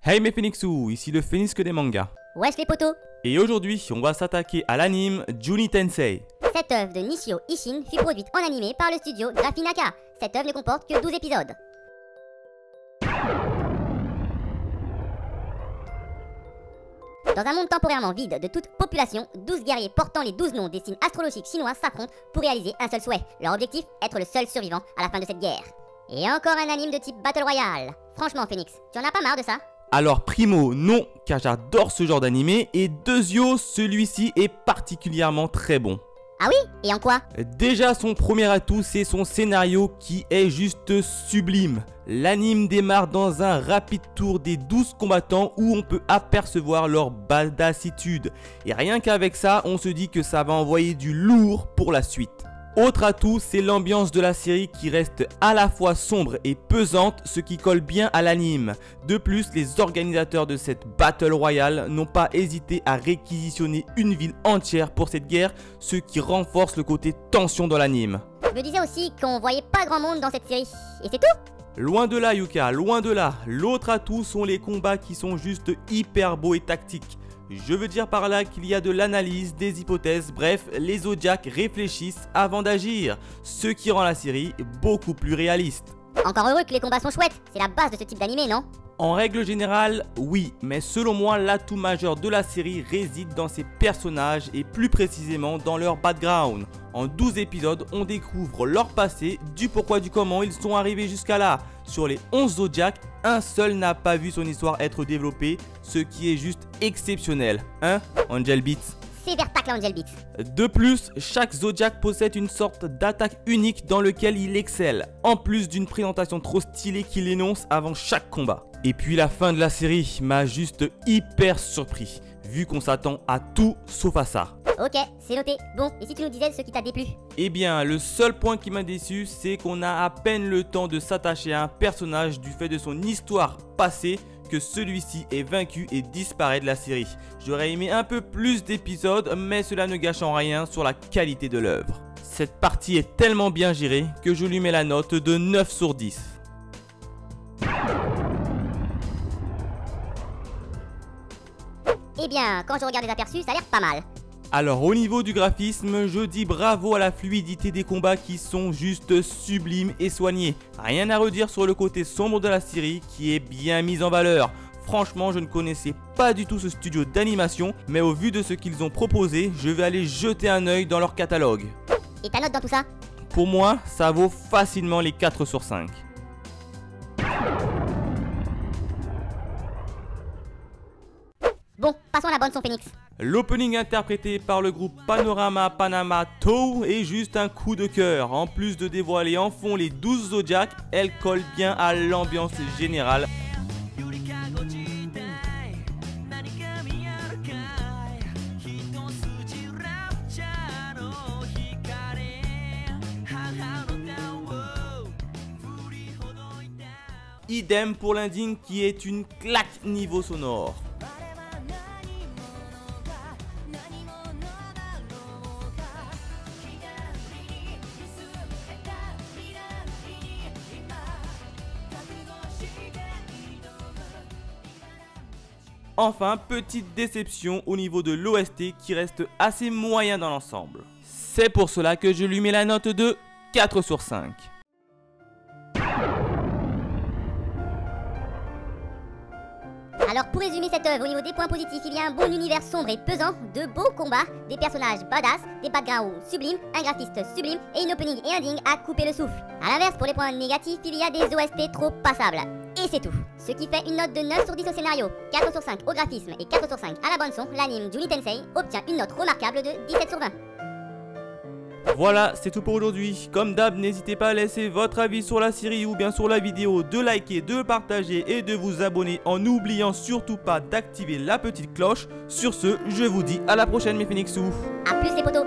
Hey mes Phoenixous, ici le Phoenix des mangas. Wesh les potos. Et aujourd'hui, on va s'attaquer à l'anime Juni Tensei. Cette œuvre de Nishio Ishin fut produite en animé par le studio Graphinaka. Cette œuvre ne comporte que 12 épisodes. Dans un monde temporairement vide de toute population, 12 guerriers portant les 12 noms des signes astrologiques chinois s'affrontent pour réaliser un seul souhait. Leur objectif, être le seul survivant à la fin de cette guerre. Et encore un anime de type Battle Royale. Franchement Phoenix, tu en as pas marre de ça? Alors primo, non, car j'adore ce genre d'animé, et deuxio, celui-ci est particulièrement très bon. Ah oui? Et en quoi? Déjà, son premier atout, c'est son scénario qui est juste sublime. L'anime démarre dans un rapide tour des 12 combattants où on peut apercevoir leur badassitude. Et rien qu'avec ça, on se dit que ça va envoyer du lourd pour la suite. Autre atout, c'est l'ambiance de la série qui reste à la fois sombre et pesante, ce qui colle bien à l'anime. De plus, les organisateurs de cette Battle Royale n'ont pas hésité à réquisitionner une ville entière pour cette guerre, ce qui renforce le côté tension dans l'anime. Je me disais aussi qu'on voyait pas grand monde dans cette série. Et c'est tout? Loin de là Yuka, loin de là. L'autre atout sont les combats qui sont juste hyper beaux et tactiques. Je veux dire par là qu'il y a de l'analyse, des hypothèses, bref, les Zodiacs réfléchissent avant d'agir, ce qui rend la série beaucoup plus réaliste. Encore heureux que les combats sont chouettes, c'est la base de ce type d'animé, non? En règle générale, oui, mais selon moi, l'atout majeur de la série réside dans ses personnages et plus précisément dans leur background. En 12 épisodes, on découvre leur passé, du pourquoi du comment ils sont arrivés jusqu'à là. Sur les 11 Zodiacs, un seul n'a pas vu son histoire être développée, ce qui est juste exceptionnel, hein, Angel Beats? Sévère tacle Angel Beats. De plus, chaque Zodiac possède une sorte d'attaque unique dans lequel il excelle, en plus d'une présentation trop stylée qu'il énonce avant chaque combat. Et puis la fin de la série m'a juste hyper surpris, vu qu'on s'attend à tout sauf à ça. Ok, c'est noté. Bon, et si tu nous disais ce qui t'a déplu? Eh bien, le seul point qui m'a déçu, c'est qu'on a à peine le temps de s'attacher à un personnage du fait de son histoire passée, que celui-ci est vaincu et disparaît de la série. J'aurais aimé un peu plus d'épisodes, mais cela ne gâche en rien sur la qualité de l'œuvre. Cette partie est tellement bien gérée que je lui mets la note de 9 sur 10. Eh bien, quand je regarde les aperçus, ça a l'air pas mal. Alors au niveau du graphisme, je dis bravo à la fluidité des combats qui sont juste sublimes et soignés. Rien à redire sur le côté sombre de la série qui est bien mis en valeur. Franchement, je ne connaissais pas du tout ce studio d'animation, mais au vu de ce qu'ils ont proposé, je vais aller jeter un œil dans leur catalogue. Et ta note dans tout ça? Pour moi, ça vaut facilement les 4 sur 5. Bon, passons à la bande son Phoenix. L'opening interprété par le groupe Panorama Panama Toe est juste un coup de cœur. En plus de dévoiler en fond les 12 Zodiacs, elle colle bien à l'ambiance générale. Idem pour l'ending qui est une claque niveau sonore. Enfin, petite déception au niveau de l'OST qui reste assez moyen dans l'ensemble. C'est pour cela que je lui mets la note de 4 sur 5. Alors pour résumer cette œuvre, au niveau des points positifs, il y a un bon univers sombre et pesant, de beaux combats, des personnages badass, des backgrounds sublimes, un graphiste sublime et une opening et ending à couper le souffle. A l'inverse, pour les points négatifs, il y a des OST trop passables. Et c'est tout. Ce qui fait une note de 9 sur 10 au scénario, 4 sur 5 au graphisme et 4 sur 5 à la bande son, l'anime Juni Tensei obtient une note remarquable de 17 sur 20. Voilà, c'est tout pour aujourd'hui. Comme d'hab, n'hésitez pas à laisser votre avis sur la série ou bien sur la vidéo, de liker, de partager et de vous abonner en n'oubliant surtout pas d'activer la petite cloche. Sur ce, je vous dis à la prochaine mes Phoenixous. A plus les potos.